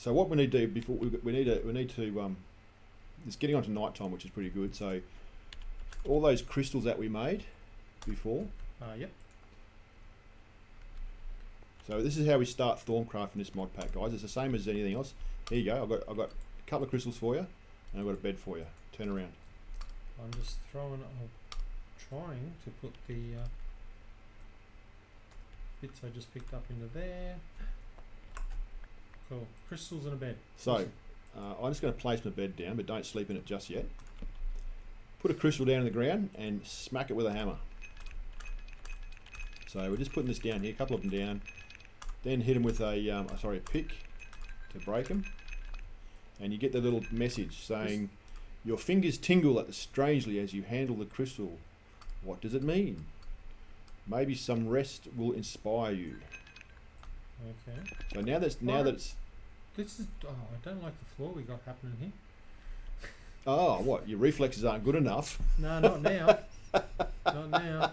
So what we need to do before we need to it's getting on to night time, which is pretty good. So all those crystals that we made before. Yep. So this is how we start Thorncraft in this mod pack, guys. It's the same as anything else. Here you go. I've got a couple of crystals for you, and I've got a bed for you. Turn around. I'm just trying to put the bits I just picked up into there. Cool. Crystals and a bed. So I'm just going to place my bed down, but don't sleep in it just yet. Put a crystal down in the ground and smack it with a hammer. So we're just putting this down here, a couple of them down. Then hit them with a pick to break them. And you get the little message saying, your fingers tingle strangely as you handle the crystal. What does it mean? Maybe some rest will inspire you. Okay. So now that it's This is. Oh, I don't like the floor we got happening here. oh, what? Your reflexes aren't good enough. No, not now. Not now.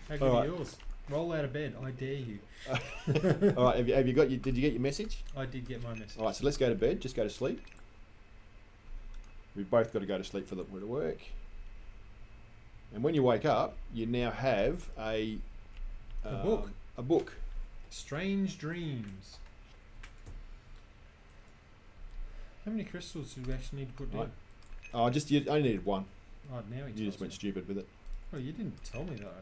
How good are yours? Roll out of bed. I dare you. All right. Have you got? Did you get your message? I did get my message. All right. So let's go to bed. Just go to sleep. We've both got to go to sleep for the work. And when you wake up, you now have a book. A book. Strange Dreams. How many crystals do we actually need to put down? Oh, you only needed one. Oh, now You just went stupid with it. Well, you didn't tell me that.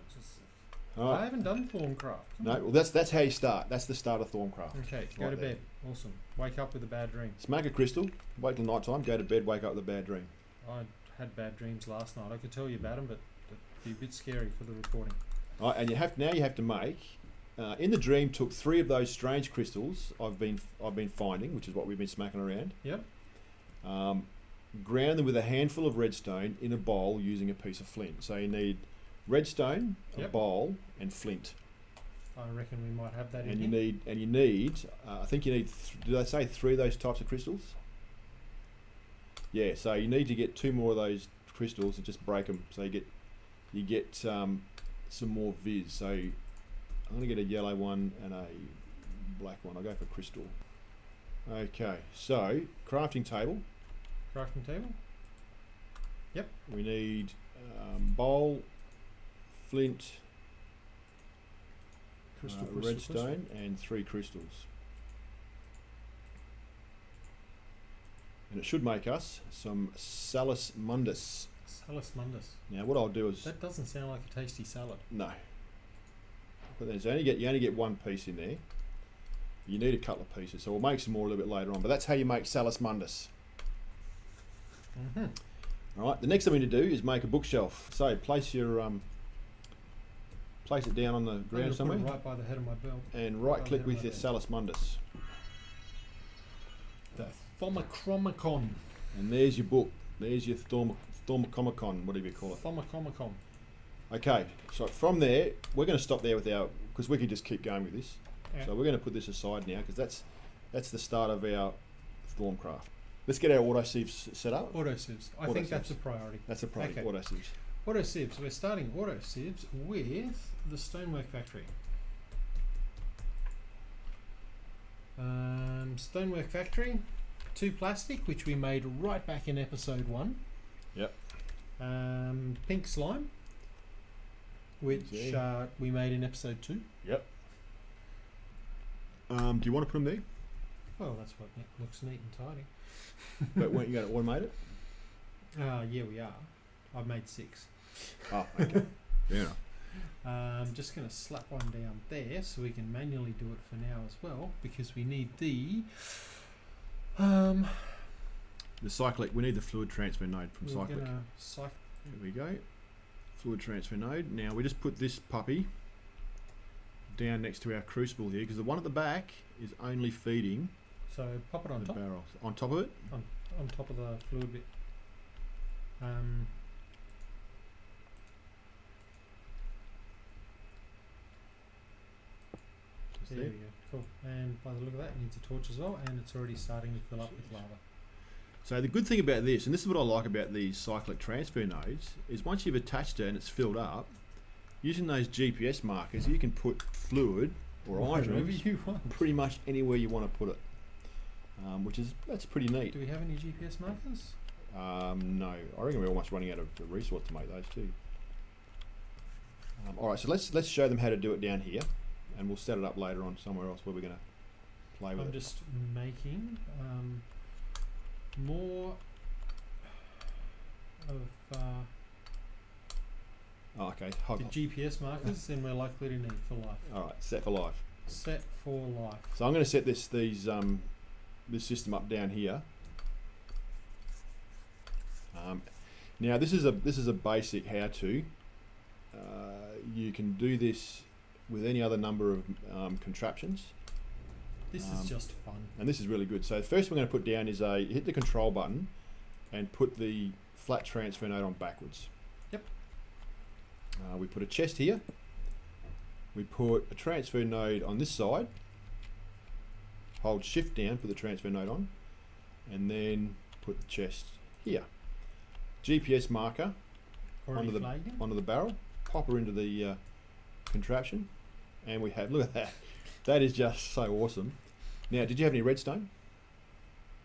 All right. I haven't done Thorncraft. No, well that's how you start. That's the start of Thorncraft. Okay, go to bed. Awesome. Wake up with a bad dream. Smack a crystal. Wait till night time. Go to bed. Wake up with a bad dream. I had bad dreams last night. I could tell you about them, but it'd be a bit scary for the recording. All right, and you have to make. In the dream, took 3 of those strange crystals I've been finding, which is what we've been smacking around. Yep. Ground them with a handful of redstone in a bowl using a piece of flint. So you need redstone, a bowl, and flint. I reckon we might have that and in here. You need. I think you need. Did I say 3 of those types of crystals? Yeah. So you need to get 2 more of those crystals and just break them. So you get some more viz. So I'm going to get a yellow one and a black one. I'll go for crystal. Okay. So crafting table. Crafting table. Yep. We need bowl, flint, redstone, and 3 crystals. And it should make us some Salus Mundus. Salus Mundus. Now what I'll do is... That doesn't sound like a tasty salad. No. But you only get 1 piece in there. You need a couple of pieces, so we'll make some more a little bit later on. But that's how you make Salus Mundus. All right. The next thing we need to do is make a bookshelf. So place it down on the ground somewhere. Put it right by the head of my belt. And right-click with your Salus Mundus. The Thomachromicon. And there's your book. There's your Thomachromicon, whatever you call it. Thomachromicon. Okay, so from there, we're going to stop there with because we can just keep going with this. Yeah. So we're going to put this aside now, because that's the start of our Thorncraft. Let's get our autosieves set up. Autosieves. I think that's a priority. That's a priority. Okay. Autosieves. Autosieves. We're starting autosieves with the Stonework Factory. Stonework Factory, 2 plastic, which we made right back in episode 1. Yep. Pink slime, which we made in episode 2. Yep. Do you want to put them there? Well, that's what looks neat and tidy. But weren't you going to automate it? Yeah, we are. I've made 6. Oh, okay. Fair enough. I'm just going to slap one down there so we can manually do it for now as well, because we need the cyclic. We need the fluid transfer node from cyclic. There we go. Fluid transfer node. Now we just put this puppy down next to our crucible here, because the one at the back is only feeding. So pop it on top. Barrels. On top of it? On top of the fluid bit. There we go. Cool. And by the look of that, it needs a torch as well, and it's already starting to fill up with lava. So the good thing about this, and this is what I like about these cyclic transfer nodes, is once you've attached it and it's filled up, using those GPS markers, you can put fluid or Wherever items you want. pretty much anywhere you want to put it, that's pretty neat. Do we have any GPS markers? No, I reckon we're almost running out of the resource to make those too. All right, so let's show them how to do it down here, and we'll set it up later on somewhere else where we're going to play with I'm it. just making more of Oh, okay. the GPS markers than we're likely to need for life. All right, set for life. Set for life. So I'm going to set this system up down here. Now this is a basic how-to. You can do this with any other number of contraptions. This is just fun. And this is really good. So the first we're going to put down is hit the control button and put the flat transfer node on backwards. Yep. We put a chest here. We put a transfer node on this side. Hold shift down, put the transfer node on, and then put the chest here. GPS marker onto the barrel. Pop her into the contraption, and we have, look at that. That is just so awesome. Now, did you have any redstone?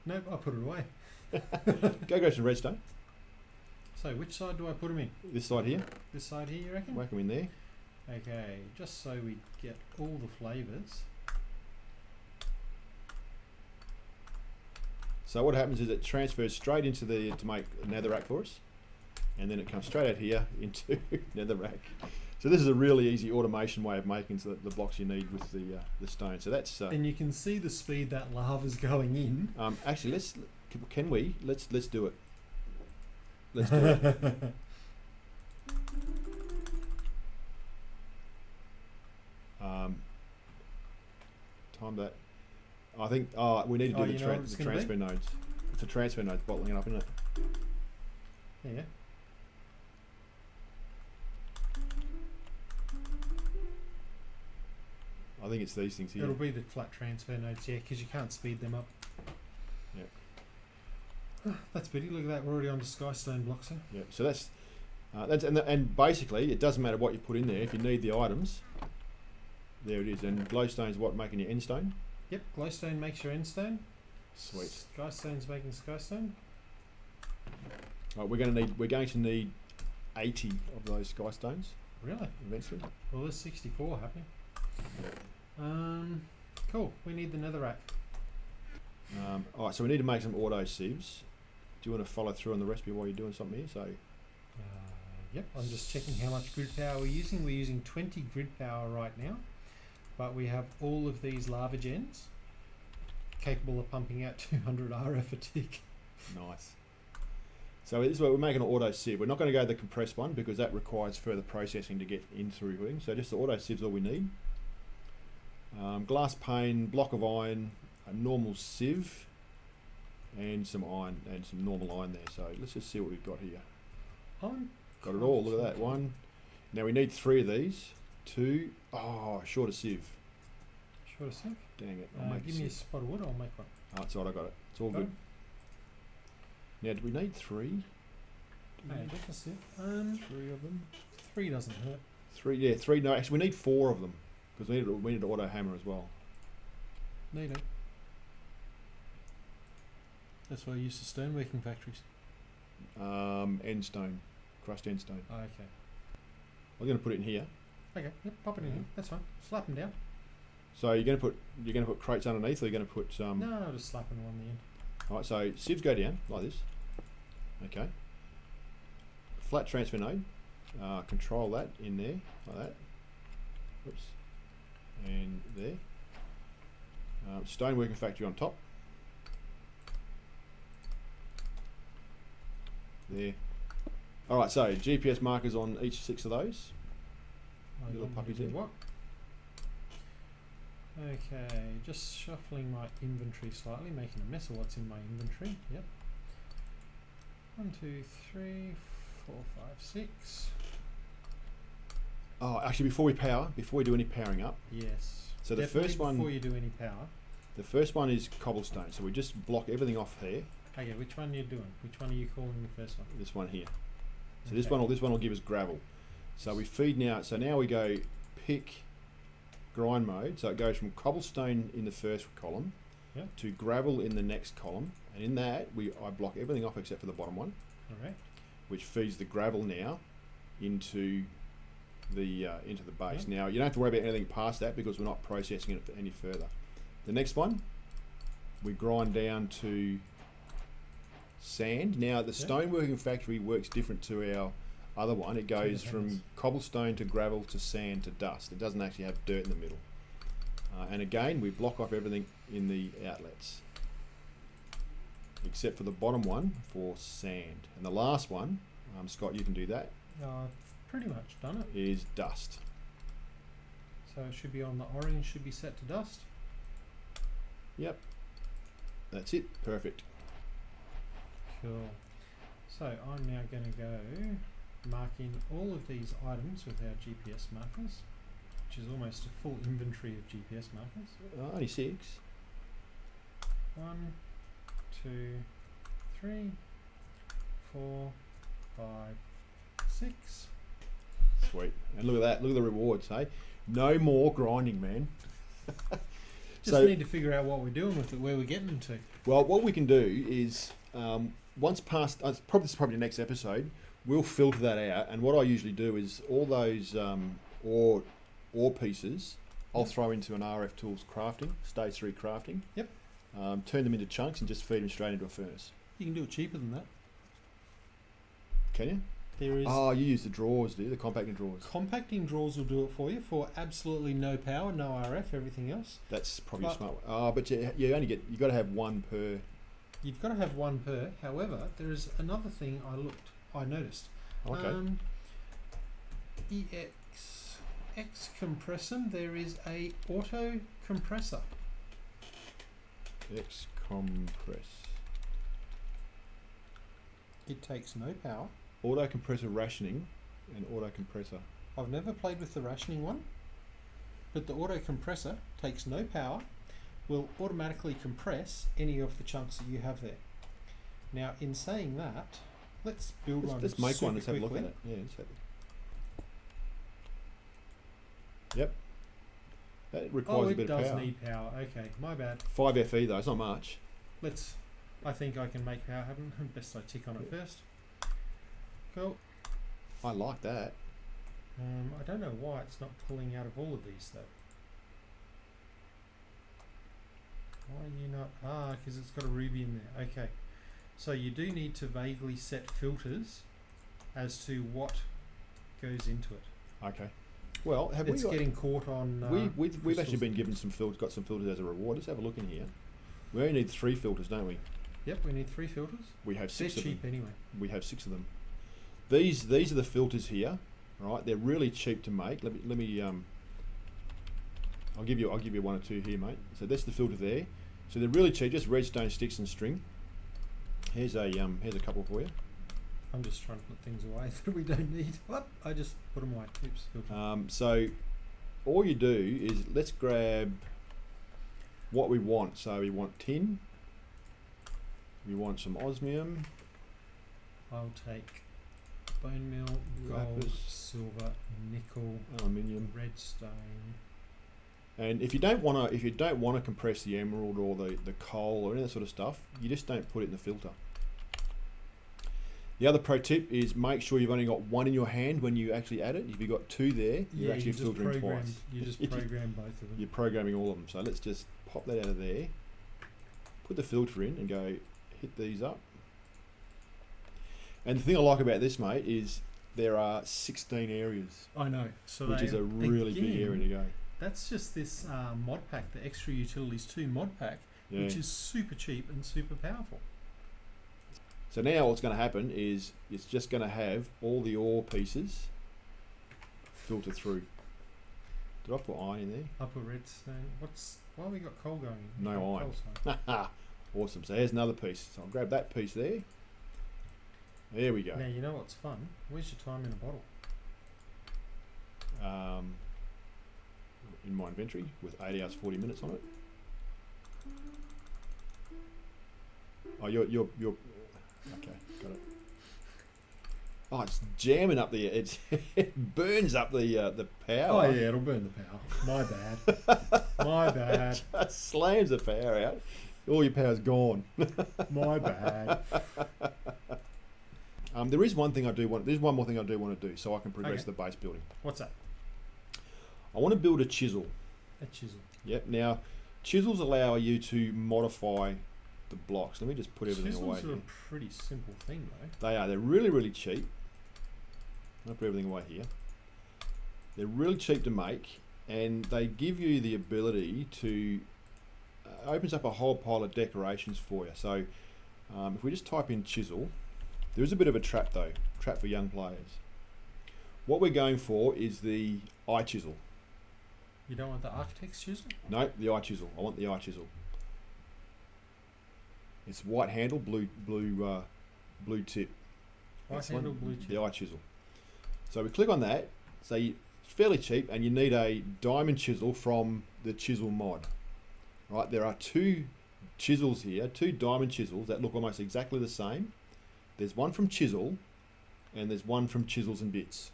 Nope, I put it away. Go grab some redstone. So which side do I put them in? This side here. This side here, you reckon? Whack them in there. Okay, just so we get all the flavours. So what happens is it transfers straight into to make a netherrack for us, and then it comes straight out here into netherrack. So this is a really easy automation way of making the blocks you need with the stone. So that's. And you can see the speed that lava's going in. Actually, let's do it. Let's do it. Time that. I think we need to do the transfer nodes. It's a transfer nodes bottling up, isn't it? Yeah. I think it's these things here. It'll be the flat transfer nodes, yeah, because you can't speed them up. Yep. That's pretty. Look at that. We're already on to skystone blocks here. Yeah. So that's and basically it doesn't matter what you put in there if you need the items. There it is. And glowstone's what making your end stone. Yep. Glowstone makes your end stone. Sweet. Skystone's making skystone. Right, we're going to need 80 of those skystones. Really? Eventually. Well, there's 64 happening. Cool. We need the netherrack. All right, so we need to make some auto sieves. Do you want to follow through on the recipe while you're doing something here? So. Yep. I'm just checking how much grid power we're using. We're using 20 grid power right now, but we have all of these lava gens capable of pumping out 200 RF a tick. Nice. So this is where we're making an auto sieve. We're not going to go the compressed one because that requires further processing to get in through things. So just the auto sieve's all we need. Glass pane, block of iron, a normal sieve, and some iron and some normal iron there. So let's just see what we've got here. Got it all. Look at that one. Now we need 3 of these. 2. Oh, shorter sieve. Shorter sieve. Dang it! Give me a spot of wood. I'll make one. Oh, that's all right. I got it. It's all good. Now, do we need 3? Hey, that's a sieve. 3 of them. 3 doesn't hurt. 3. Yeah, 3. No, actually, we need 4 of them because we need an auto hammer as well. Need it. That's why I use the stoneworking factories. End stone, crushed end stone. Oh, okay. I'm going to put it in here. Okay. Yep. Pop it in here. That's fine. Slap them down. So you're going to put crates underneath, or you're going to put some. No, I'll just slap them on the end. All right. So sieves go down like this. Okay. Flat transfer node. Control that in there like that. Oops. And there. Stoneworking factory on top. There. All right. So GPS markers on each 6 of those. Little puppies there. What? Okay, just shuffling my inventory slightly, making a mess of what's in my inventory. Yep. 1, 2, 3, 4, 5, 6. Oh, actually, before we do any powering up. Yes. So Definitely the first one. before you do any power. The first one is cobblestone. So we just block everything off there. Okay, which one are you doing? Which one are you calling the first one? This one here. So Okay. this one will give us gravel. So we feed now. So now we go pick grind mode. So it goes from cobblestone in the first column Yep. to gravel in the next column, and in that I block everything off except for the bottom one, Alright. which feeds the gravel now into the base. Yep. Now you don't have to worry about anything past that because we're not processing it any further. The next one, we grind down to sand. Now the stoneworking factory works different to our other one. It goes from cobblestone to gravel to sand to dust. It doesn't actually have dirt in the middle. And again, we block off everything in the outlets, except for the bottom one for sand. And the last one, Scott, you can do that, I've pretty much done it. is dust. So it should be on the orange, should be set to dust. Yep. That's it. Perfect. Cool. So I'm now going to go mark in all of these items with our GPS markers, which is almost a full inventory of GPS markers. Only 6. 1, 2, 3, 4, 5, 6. Sweet. And look at that. Look at the rewards, hey? No more grinding, man. Just need to figure out what we're doing with it, where we're getting them to. Well, what we can do is, once past, this is probably the next episode, we'll filter that out. And what I usually do is all those ore pieces, I'll throw into an RF Tools crafting, stage 3 crafting. Yep. Turn them into chunks and just feed them straight into a furnace. You can do it cheaper than that. Can you? There is Oh, you use the drawers, do you? The compacting drawers. compacting drawers will do it for you for absolutely no power, no RF, everything else. That's probably a smart one. Oh, but you got to have one per. You've got to have one per. However, there is another thing I noticed. Okay. X compressum. There is a auto compressor. X compress. It takes no power. Auto compressor rationing and auto compressor. I've never played with the rationing one, but the auto compressor takes no power, will automatically compress any of the chunks that you have there. Now, in saying that, let's build one. Let's make one. super Let's have a look at quickly. it. Yeah. Let's have it. Yep. That requires a bit of Oh, it power. does need power. Okay, my bad. 5 FE though. It's not much. I think I can make power happen. Best I tick on it first. Cool. I like that. I don't know why it's not pulling out of all of these though. Why are you not? Ah, because it's got a ruby in there. Okay. So you do need to vaguely set filters as to what goes into it. Okay. Well, It's getting caught on. We've actually been given some filters. Got some filters as a reward. Let's have a look in here. We only need 3 filters, don't we? Yep, we need 3 filters. We have 6 They're of them. cheap anyway. We have 6 of them. These are the filters here, right? They're really cheap to make. Let me I'll give you 1 or 2 here, mate. So that's the filter there. So they're really cheap, just redstone sticks and string. Here's a couple for you. I'm just trying to put things away that we don't need. What? I just put them away. Oops, filter. So all you do is let's grab what we want. So we want tin. We want some osmium. I'll take bone meal, gold, Lapis. silver, nickel, Aluminium. redstone. And if you don't want to compress the emerald or the coal or any of that sort of stuff, you just don't put it in the filter. The other pro tip is make sure you've only got 1 in your hand when you actually add it. If you've got 2 there, you're actually filtering twice. You just program both of them. You're programming all of them. So let's just pop that out of there, put the filter in and go hit these up. And the thing I like about this, mate, is there are 16 areas, I know. So which is a really big area to go. That's just this mod pack, the Extra Utilities 2 mod pack, Yeah. which is super cheap and super powerful. So now what's going to happen is it's just going to have all the ore pieces filter through. Did I put iron in there? I put redstone. Why have we got coal going? No Oh, iron. coal side. Awesome. So here's another piece. So I'll grab that piece there. There we go. Now you know what's fun? Where's your time in a bottle? In my inventory with 8 hours 40 minutes on it. Oh, you're okay. Got Oh, it's jamming up the. It burns up the power. Oh yeah, it'll burn the power. My bad. My bad. Just slams the power out. All your power's gone. My bad. There is one thing I do want. There's one more thing I do want to do, so I can progress Okay. the base building. What's that? I want to build a chisel. A chisel. Yep. Now, chisels allow you to modify the blocks. Let me just put everything away. Chisels are Here. a pretty simple thing though. They are. They're really, really cheap. I'll put everything away here. They're really cheap to make, and they give you the ability to opens up a whole pile of decorations for you. So, if we just type in chisel, there is a bit of a trap though. Trap for young players. What we're going for is the eye chisel. You don't want the architect's chisel? No, the eye chisel. I want the eye chisel. It's white handle, blue tip. White That's one, handle, blue tip. The eye chisel. So we click on that. So it's fairly cheap, and you need a diamond chisel from the chisel mod. Right, there are two chisels here, two diamond chisels that look almost exactly the same. There's one from Chisel, and there's one from Chisels and Bits.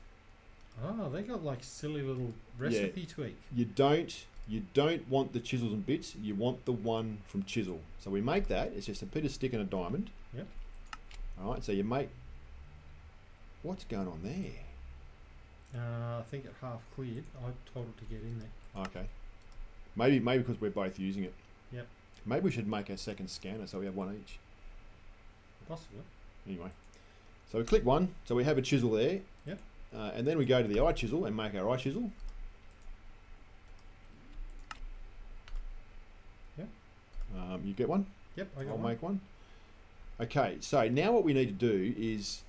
Oh, they got like silly little recipe tweak. You don't want the Chisels and Bits. You want the one from Chisel. So we make that. It's just a bit of stick and a diamond. Yep. All right. So you make. What's going on there? I think it half cleared. I told it to get in there. Okay. Maybe because we're both using it. Yep. Maybe we should make a second scanner so we have one each. Possibly. Anyway, so we click one, so we have a chisel there. Yep. And then we go to the eye chisel and make our eye chisel. Yep. You get one? Yep, I got I'll one. make one. Okay, so now what we need to do is,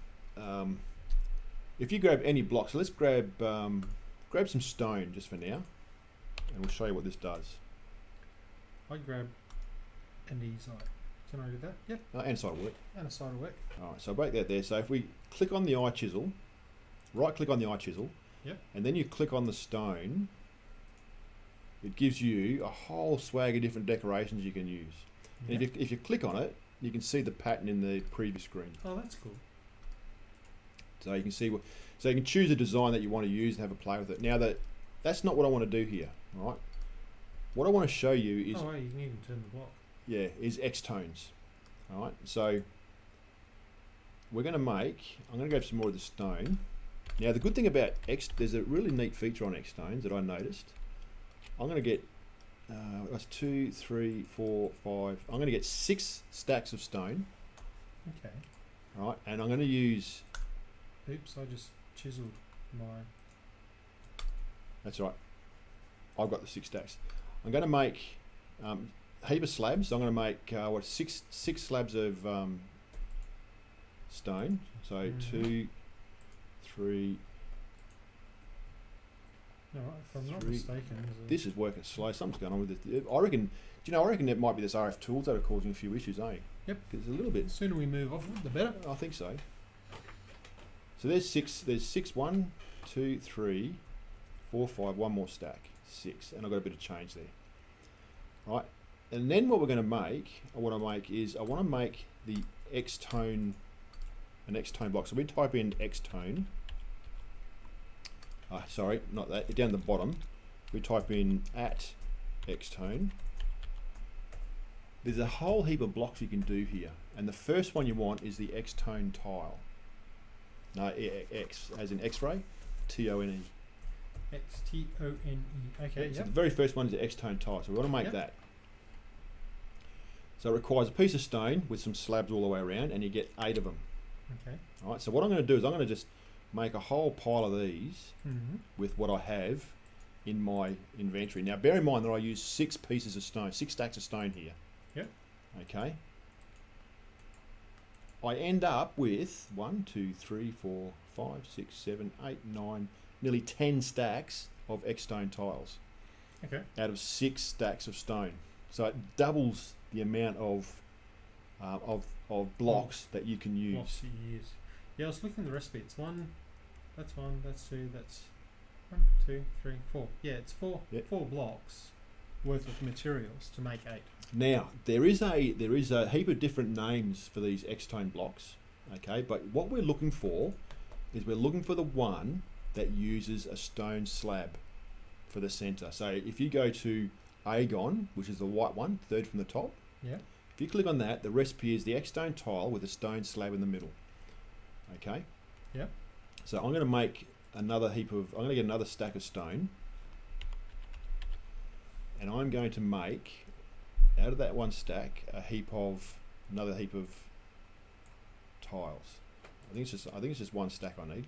if you grab any block, so let's grab some stone just for now, and we'll show you what this does. I grab andesite. Can I do that? Yep. Andesite will work. Andesite will work. All right, so I break that there. So if we click on the eye chisel, right click on the eye chisel, Yep. and then you click on the stone, it gives you a whole swag of different decorations you can use. And Yep. if you click on it, you can see the pattern in the previous screen. Oh, that's cool. So you can see so you can choose a design that you want to use and have a play with it. Now that's not what I want to do here, all right? What I want to show you is Oh, you can even turn the block. is xTones. All right, so we're going to I'm going to grab some more of the stone. Now the good thing about there's a really neat feature on xTones that I noticed. I'm going to get that's 2, 3, 4, 5. I'm going to get 6 stacks of stone. Okay. All right, and I'm going to use. Oops, I just chiseled my. That's right. I've got the 6 stacks. I'm going to make heap of slabs. I'm going to make six slabs of stone. So Mhm. 2, 3. No, if I'm not 3. mistaken. there's a- This is working slow. Something's going on with it. I reckon. I reckon it might be this RFTools that are causing a few issues, eh? Yep. Because a little bit. The sooner we move off it, the better. I think so. So there's 6. There's 6. 1, 2, 3, 4, 5. One more stack. 6, and I've got a bit of change there. Right, and then what we're going to make, I want to make the xTone, an xTone block. So we type in xTone. Sorry, not that. Down the bottom, we type in @xTone. There's a whole heap of blocks you can do here, and the first one you want is the xTone tile. No, X as in X-ray, TONE. XTONE. Okay, So yep. the very first one is the xTone tile, so we want to make Yep. that. So it requires a piece of stone with some slabs all the way around, and you get 8 of them. Okay. All right. So what I'm going to do is I'm going to just make a whole pile of these Mm-hmm. with what I have in my inventory. Now, bear in mind that I use 6 pieces of stone, 6 stacks of stone here. Yep. Okay. I end up with 1, 2, 3, 4, 5, 6, 7, 8, 9, nearly 10 stacks of xTone tiles Okay. out of 6 stacks of stone. So it doubles the amount of blocks that you can use. Lots of years. Yeah, I was looking at the recipe. It's 1, that's 1, that's 2, that's 1, 2, 3, 4. Yeah, it's 4 Yep. 4 blocks worth of materials to make 8. Now there is a heap of different names for these xTone blocks. Okay, but what we're looking for is we're looking for the one that uses a stone slab for the center. So if you go to Agon, which is the white one, third from the top, Yeah. if you click on that, the recipe is the xTone tile with a stone slab in the middle. Okay? Yep. So I'm going to make another heap of, I'm going to get another stack of stone, and I'm going to make, out of that one stack, another heap of tiles. I think it's just one stack I need.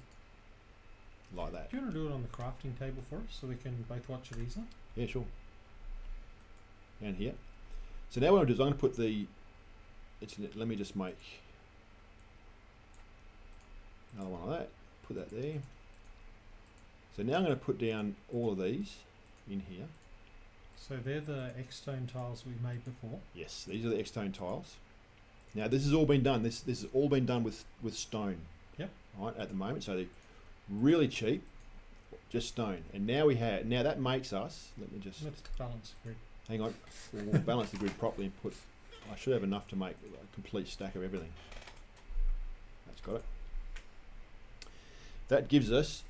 Like that. Do you want to do it on the crafting table for us so we can both watch it easily? Yeah, sure. Down here. So now what I'm going to do is I'm going to put let me just make another one like that. Put that there. So now I'm going to put down all of these in here. So they're the xTone tiles we made before. Yes, these are the xTone tiles. Now this has all been done. This has all been done with stone. Yep. Right at the moment, so they're really cheap, just stone. And now that makes us. Let's balance the grid. hang on. We'll balance the grid properly and put. I should have enough to make a complete stack of everything. That's got it. That gives us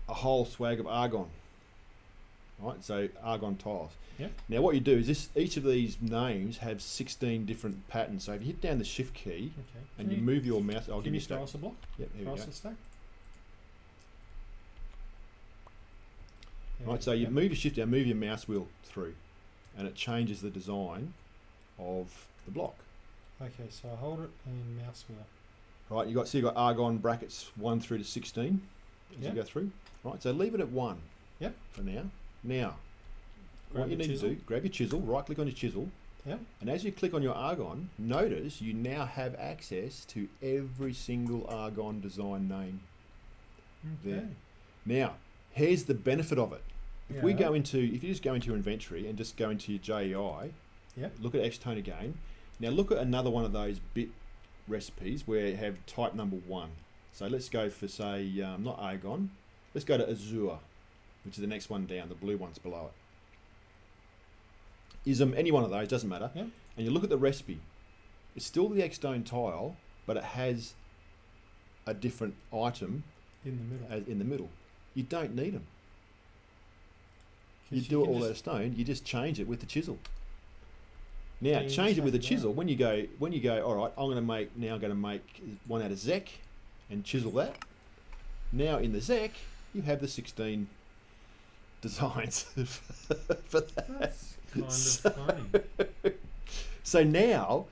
a whole swag of argon. Right, so argon tiles. Yep. Now what you do is each of these names have 16 different patterns. So if you hit down the shift key and you move your mouse, I'll give you a stack. Throw us a block? Yep, here we go. A stack? Right, so you move your shift down, move your mouse wheel through, and it changes the design of the block. Okay, so I hold it and mouse wheel. Right, you got argon brackets 1 through to 16 as you go through. Right, so leave it at 1. Yep. For now. Now, Grab what you need chisel. to do, grab your chisel, right click on your chisel, Yep. and as you click on your argon, notice you now have access to every single argon design name. Okay. There. Now, here's the benefit of it. If Yeah. you just go into your inventory and just go into your JEI, Yep. look at xTone again. Now look at another one of those bit recipes where you have type number 1. So let's go for, say, not argon, let's go to azure, which is the next one down, the blue one's below it. Ism, any one of those, doesn't matter. Yep. And you look at the recipe, it's still the xTone tile, but it has a different item In the middle. in the middle. You don't need them. You 'Cause do it can all just- out of stone, you just change it with the chisel. Now, Yeah, you change just it with the have to chisel. When you go, all right, I'm going to make one out of Zek and chisel that. Now in the Zek, you have the 16 designs for that. That's kind of funny. So now,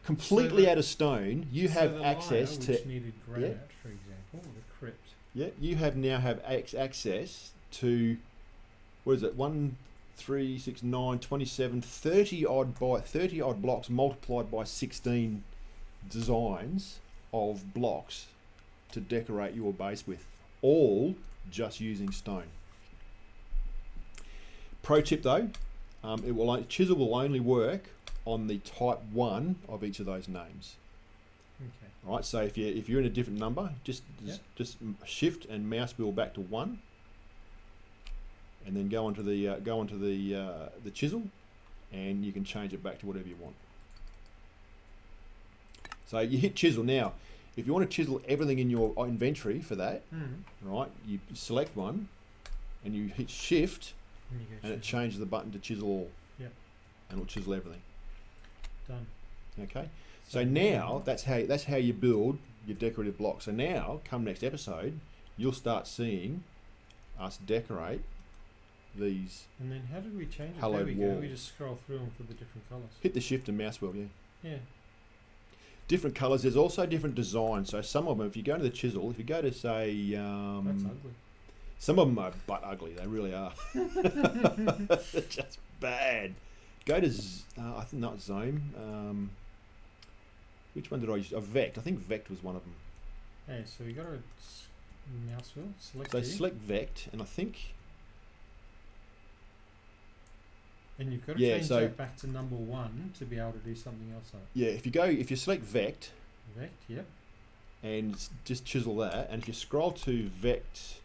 completely So out of stone, you So have the access liar, to. which needed granite, for example, the crypt. Yeah, you have access to, what is it, 1, 3, 6, 9, 27, 30 odd blocks multiplied by 16 designs of blocks to decorate your base with, all just using stone. Pro tip though, chisel will only work on the type 1 of each of those names. Okay. All right, so if you're in a different number, just shift and mouse wheel back to 1, and then go onto the chisel, and you can change it back to whatever you want. So you hit chisel now. If you want to chisel everything in your inventory for that, right, you select one, and you hit shift, and it changes the button to chisel all. Yep. And it'll chisel everything. Done. Okay. So now that's how you build your decorative block. So now, come next episode, you'll start seeing us decorate these. And then how did we change it? Hello There we wall. go. We just scroll through them for the different colours. Hit the shift and mouse wheel, yeah. Yeah. Different colours. There's also different designs. So some of them, if you go to the chisel, if you go to say, That's ugly. some of them are butt ugly. They really are. They're just bad. Go to, I think not Zome. Which one did I use? Vect. I think Vect was one of them. Hey, so we got a mouse wheel. Select So here, select Vect, and I think, and you've got to yeah, change so- that back to number 1 to be able to do something else on it. yeah, if you select Vect, Vect, yep. and just chisel that, and if you scroll to Vect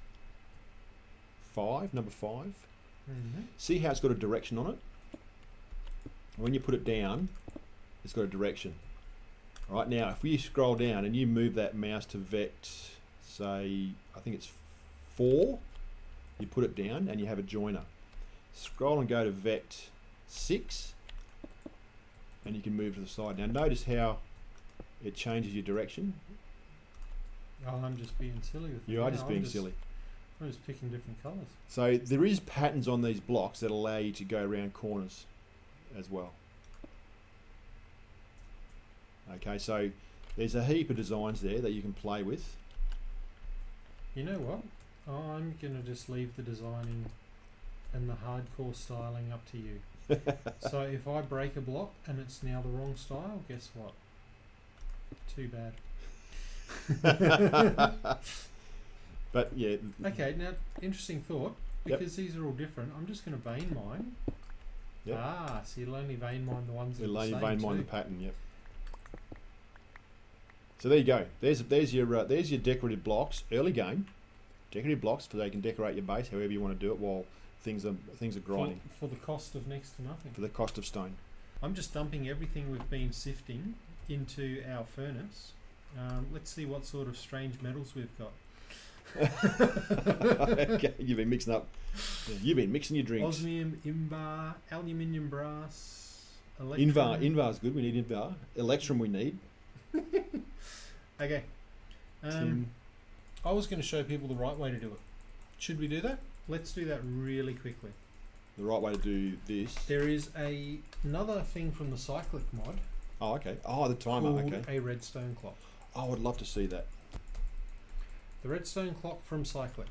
5, number 5, Mm-hmm. see how it's got a direction on it? When you put it down, it's got a direction. Right now, if we scroll down and you move that mouse to Vect say, I think it's 4, you put it down and you have a joiner. Scroll and go to vect 6 and you can move to the side. Now notice how it changes your direction. Oh, I'm just being silly with it. You are just being silly. I'm just picking different colours. So there is patterns on these blocks that allow you to go around corners as well. Okay, so there's a heap of designs there that you can play with. You know what? I'm going to just leave the designing and the hardcore styling up to you. So if I break a block and it's now the wrong style, guess what? Too bad. But yeah. Okay, now interesting thought, because these are all different. I'm just going to vein mine. Yep. Ah, so you'll only vein mine the ones that It'll are the only same vein mine too. the pattern. Yep. So there you go. There's your decorative blocks. Early game, decorative blocks, so they can decorate your base however you want to do it while things are grinding For the cost of next to nothing. for the cost of stone. I'm just dumping everything we've been sifting into our furnace. Let's see what sort of strange metals we've got. Okay, you've been mixing up. You've been mixing your drinks. Osmium, Invar, aluminium brass, electrum. Invar's good. We need Invar. Electrum we need. Okay. Tin. I was going to show people the right way to do it. Should we do that? Let's do that really quickly. The right way to do this. There is another thing from the cyclic mod. Oh, okay. Oh, the timer. Called Okay. a redstone clock. Oh, I would love to see that. The redstone clock from cyclic.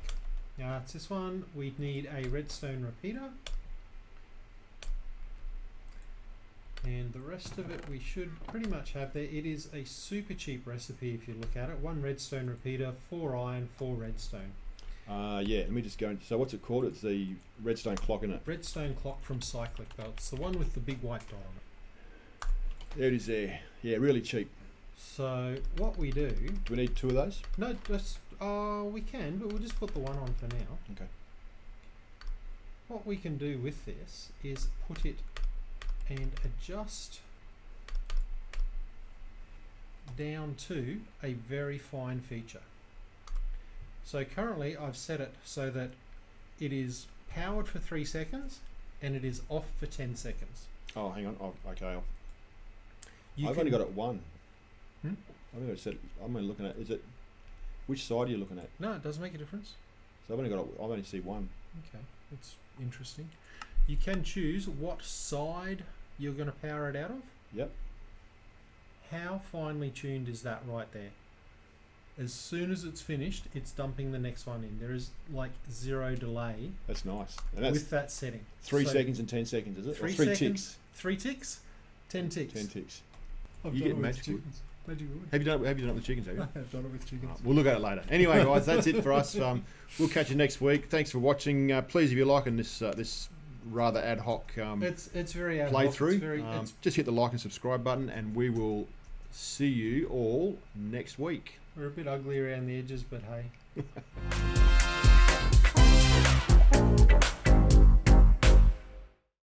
Now it's this one. We need a redstone repeater. And the rest of it we should pretty much have there. It is a super cheap recipe if you look at it. 1 redstone repeater, 4 iron, 4 redstone. Yeah, let me just go. So what's it called? It's the redstone clock, isn't it? Redstone clock from cyclic though. It's the one with the big white dot on it. There it is there. Yeah, really cheap. So what we do... Do we need 2 of those? No, just, we can, but we'll just put the one on for now. Okay. What we can do with this is put it and adjust down to a very fine feature. So currently I've set it so that it is powered for 3 seconds and it is off for 10 seconds. Oh, hang on. Oh, okay. You I've only got it 1. Hmm? I've only set. I'm only looking at. Is it? Which side are you looking at? No, it does make a difference. So I've only got. I've only see 1. Okay, that's interesting. You can choose what side you're going to power it out of. Yep. How finely tuned is that right there? As soon as it's finished, it's dumping the next one in. There is like 0 delay That's nice. And that's with that setting. 3 So seconds and 10 seconds, is it? 3 or 3 seconds, ticks. 3 ticks, 10 ticks. 10 ticks. I've You done get it with magic wood? chickens. Magic wood. Have you done it with chickens? Have you? I've done it with chickens. We'll look at it later. Anyway, guys, that's it for us. We'll catch you next week. Thanks for watching. Please, if you're liking this rather ad hoc It's very ad hoc. playthrough, It's very, it's, just hit the like and subscribe button, and we will see you all next week. we're a bit ugly around the edges, but hey.